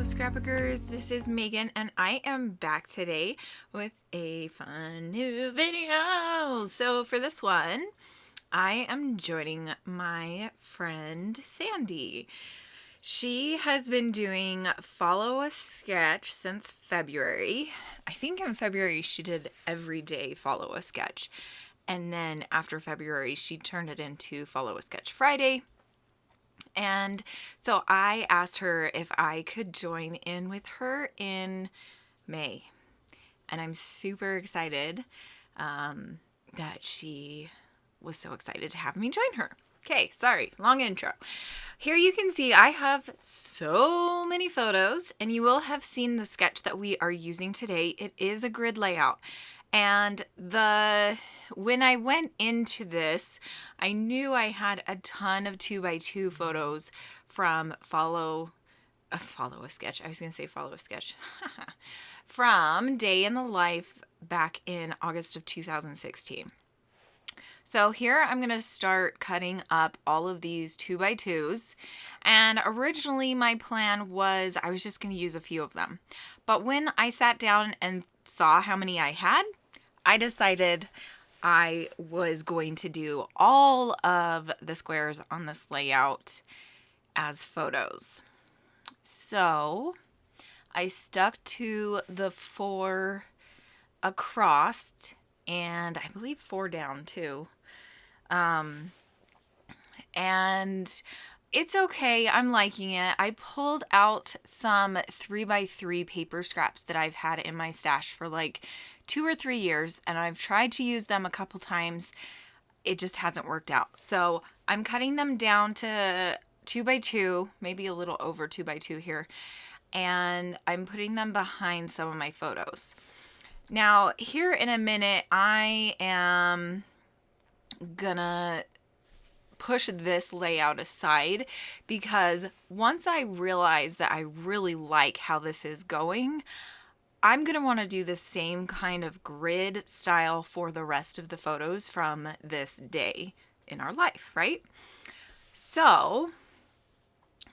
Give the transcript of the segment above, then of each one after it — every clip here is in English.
Scrapbookers, this is Megan and I am back today with a fun new video. So for this one, I am joining my friend Sandie. She has been doing Follow a Sketch since February. I think in February she did every day Follow a Sketch. And then after February she turned it into Follow a Sketch Friday. And so I asked her if I could join in with her in May. And I'm super excited that she was so excited to have me join her. Okay, sorry, long intro. Here you can see I have so many photos, and you will have seen the sketch that we are using today. It is a grid layout. And when I went into this, I knew I had a ton of 2x2 photos from Follow a Sketch. I was going to say Follow a Sketch. From Day in the Life back in August of 2016. So here I'm going to start cutting up all of these 2x2s. And originally my plan was I was just going to use a few of them. But when I sat down and saw how many I had, I decided I was going to do all of the squares on this layout as photos. So I stuck to the 4 across and I believe 4 down too. And it's okay. I'm liking it. I pulled out some 3x3 paper scraps that I've had in my stash for like 2 or 3 years, and I've tried to use them a couple times. It just hasn't worked out. So I'm cutting them down to 2x2, maybe a little over 2x2 here, and I'm putting them behind some of my photos. Now, here in a minute, I am gonna push this layout aside because once I realize that I really like how this is going, I'm going to want to do the same kind of grid style for the rest of the photos from this day in our life, right? So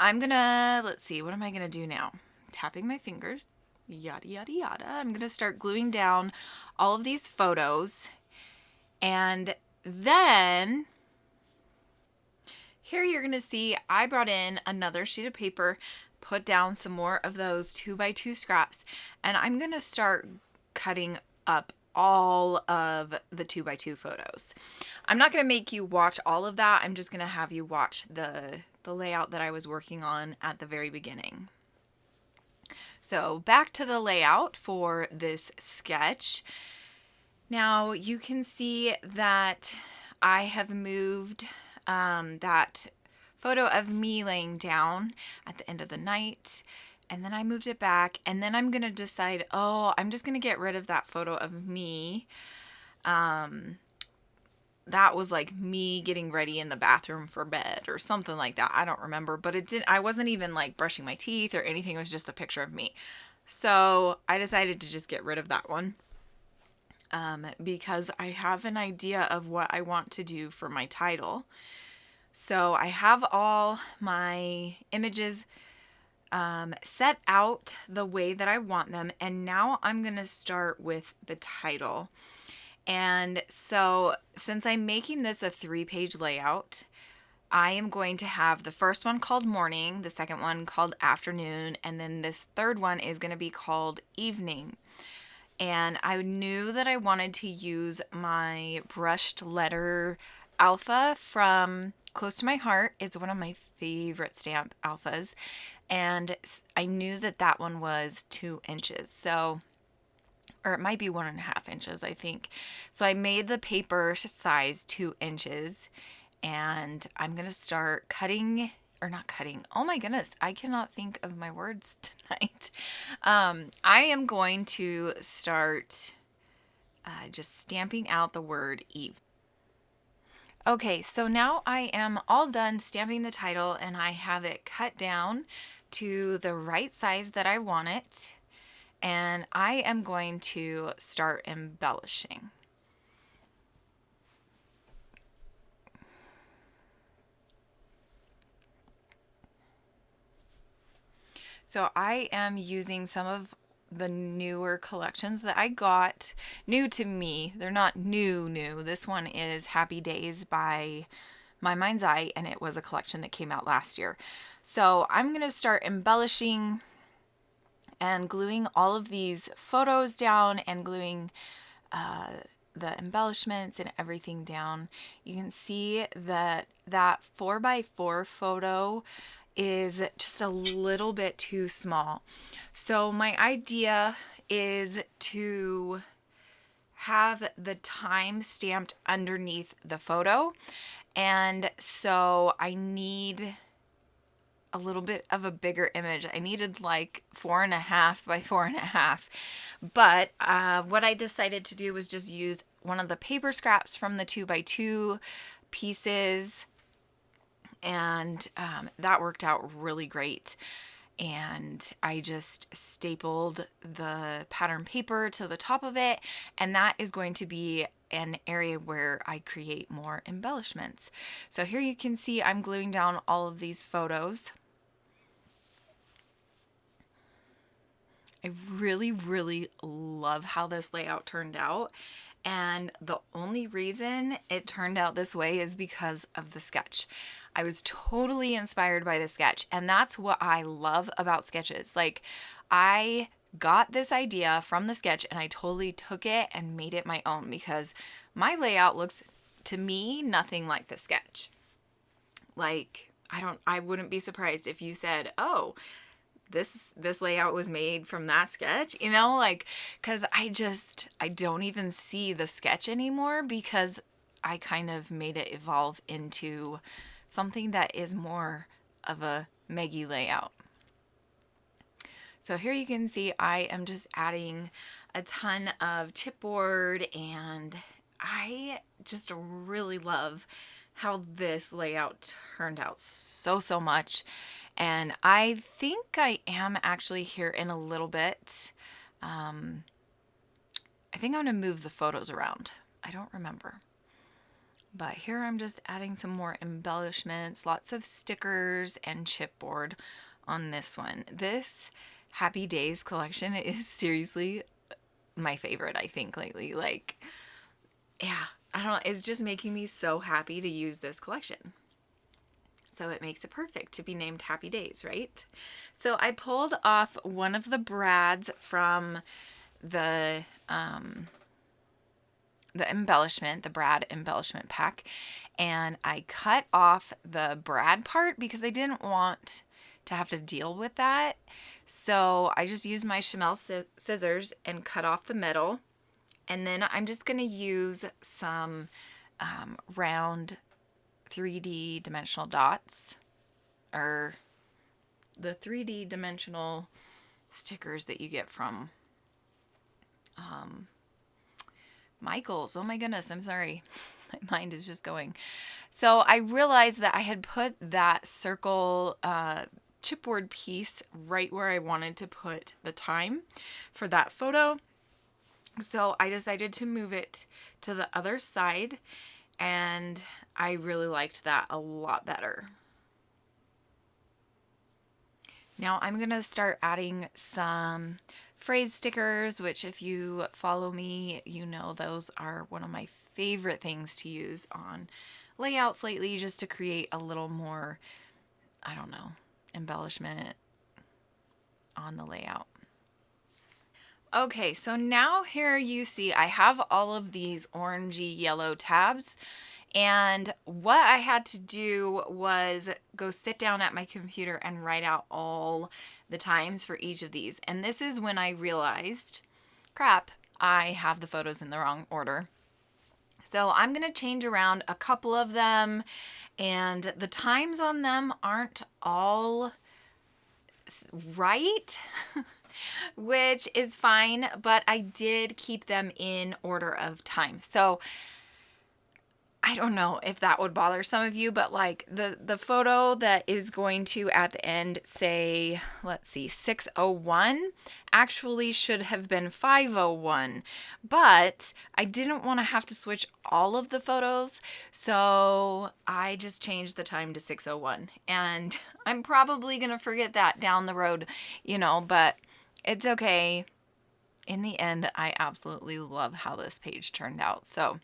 I'm going to, let's see, what am I going to do now? Tapping my fingers, yada, yada, yada. I'm going to start gluing down all of these photos. And then here you're going to see I brought in another sheet of paper, put down some more of those 2x2 scraps, and I'm going to start cutting up all of the 2x2 photos. I'm not going to make you watch all of that. I'm just going to have you watch the layout that I was working on at the very beginning. So back to the layout for this sketch. Now you can see that I have moved that photo of me laying down at the end of the night, and then I moved it back, and then I'm gonna decide, oh, I'm just gonna get rid of that photo of me. That was like me getting ready in the bathroom for bed or something like that. I don't remember, but I wasn't even like brushing my teeth or anything. It was just a picture of me. So I decided to just get rid of that one. Because I have an idea of what I want to do for my title. So I have all my images set out the way that I want them, and now I'm going to start with the title. And so since I'm making this a 3-page layout, I am going to have the first one called morning, the second one called afternoon, and then this third one is going to be called evening. And I knew that I wanted to use my brushed letter alpha from Close to My Heart. It's one of my favorite stamp alphas. And I knew that that one was 2 inches. So, or it might be 1.5 inches, I think. So I made the paper size 2 inches. And I'm going to start cutting, or not cutting. Oh my goodness, I cannot think of my words tonight. I am going to start just stamping out the word Eve. Okay, so now I am all done stamping the title, and I have it cut down to the right size that I want it. And I am going to start embellishing. So I am using some of the newer collections that I got, new to me. They're not new. This one is Happy Days by My Mind's Eye, and it was a collection that came out last year. So I'm going to start embellishing and gluing all of these photos down and gluing the embellishments and everything down. You can see that 4x4 photo is just a little bit too small. So my idea is to have the time stamped underneath the photo. And so I need a little bit of a bigger image. I needed like 4.5 by 4.5. But what I decided to do was just use one of the paper scraps from the 2x2 pieces. And that worked out really great. And I just stapled the pattern paper to the top of it. And that is going to be an area where I create more embellishments. So here you can see I'm gluing down all of these photos. I really love how this layout turned out. And the only reason it turned out this way is because of the sketch. I was totally inspired by the sketch, and that's what I love about sketches. Like, I got this idea from the sketch and I totally took it and made it my own, because my layout looks, to me, nothing like the sketch. Like, I wouldn't be surprised if you said, oh, this layout was made from that sketch, you know, like, because I don't even see the sketch anymore, because I kind of made it evolve into something that is more of a Meggy layout. So here you can see I am just adding a ton of chipboard, and I just really love how this layout turned out so much. And I think I am actually here in a little bit. I think I'm going to move the photos around. I don't remember. But here I'm just adding some more embellishments, lots of stickers and chipboard on this one. This Happy Days collection is seriously my favorite, I think, lately. Like, yeah, I don't know. It's just making me so happy to use this collection. So it makes it perfect to be named Happy Days, right? So I pulled off one of the brads from the embellishment, the brad embellishment pack, and I cut off the brad part because I didn't want to have to deal with that. So I just used my Chamel scissors and cut off the middle. And then I'm just going to use some round 3D dimensional dots, or the 3D dimensional stickers that you get from Michael's. Oh my goodness, I'm sorry. My mind is just going. So I realized that I had put that circle chipboard piece right where I wanted to put the time for that photo. So I decided to move it to the other side, and I really liked that a lot better. Now I'm going to start adding some phrase stickers, which if you follow me, you know those are one of my favorite things to use on layouts lately, just to create a little more, I don't know, embellishment on the layout. Okay, so now here you see I have all of these orangey yellow tabs, and what I had to do was go sit down at my computer and write out all the times for each of these. And this is when I realized, crap, I have the photos in the wrong order. So I'm going to change around a couple of them, and the times on them aren't all right. Which is fine, but I did keep them in order of time. So I don't know if that would bother some of you, but like the photo that is going to at the end say, let's see, 601 actually should have been 501. But I didn't want to have to switch all of the photos, so I just changed the time to 601. And I'm probably going to forget that down the road, but it's okay. In the end, I absolutely love how this page turned out. So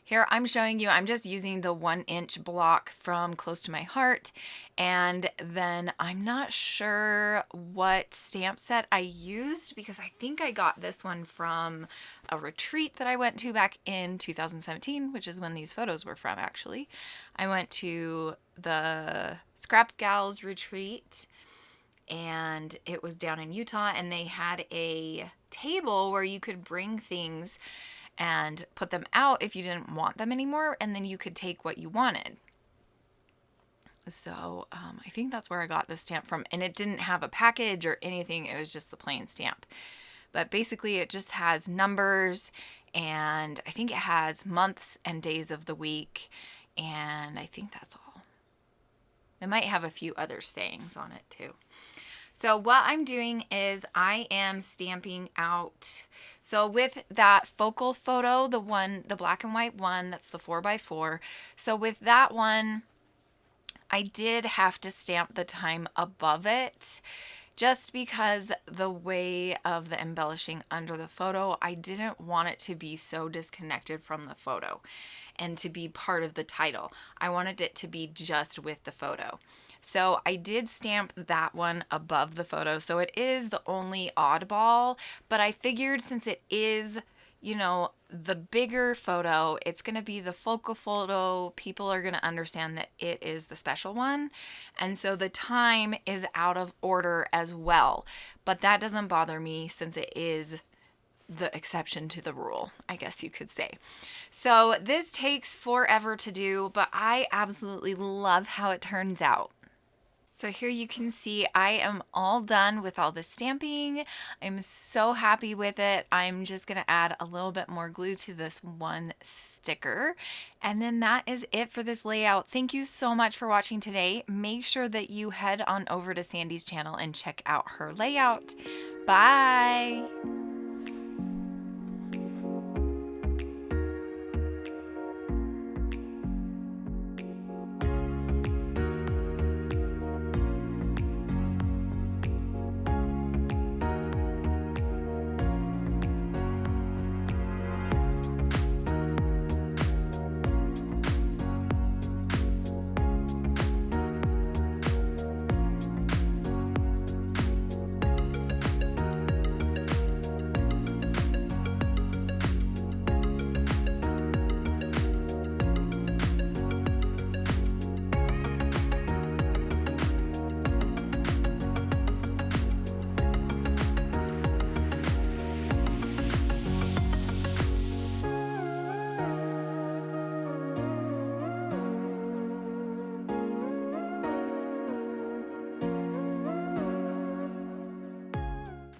here I'm showing you, I'm just using the 1-inch block from Close to My Heart, and then I'm not sure what stamp set I used because I think I got this one from a retreat that I went to back in 2017, which is when these photos were from actually. I went to the Scrap Gals retreat, and it was down in Utah, and they had a table where you could bring things and put them out if you didn't want them anymore, and then you could take what you wanted. So I think that's where I got this stamp from, and it didn't have a package or anything. It was just the plain stamp. But basically it just has numbers, and I think it has months and days of the week, and I think that's all. It might have a few other sayings on it too. So what I'm doing is I am stamping out. So with that focal photo, the black and white one, that's the 4x4. So with that one, I did have to stamp the time above it just because the way of the embellishing under the photo, I didn't want it to be so disconnected from the photo and to be part of the title. I wanted it to be just with the photo. So I did stamp that one above the photo. So it is the only oddball, but I figured since it is, the bigger photo, it's going to be the focal photo. People are going to understand that it is the special one. And so the time is out of order as well. But that doesn't bother me since it is the exception to the rule, I guess you could say. So this takes forever to do, but I absolutely love how it turns out. So here you can see I am all done with all the stamping. I'm so happy with it. I'm just going to add a little bit more glue to this one sticker. And then that is it for this layout. Thank you so much for watching today. Make sure that you head on over to Sandie's channel and check out her layout. Bye!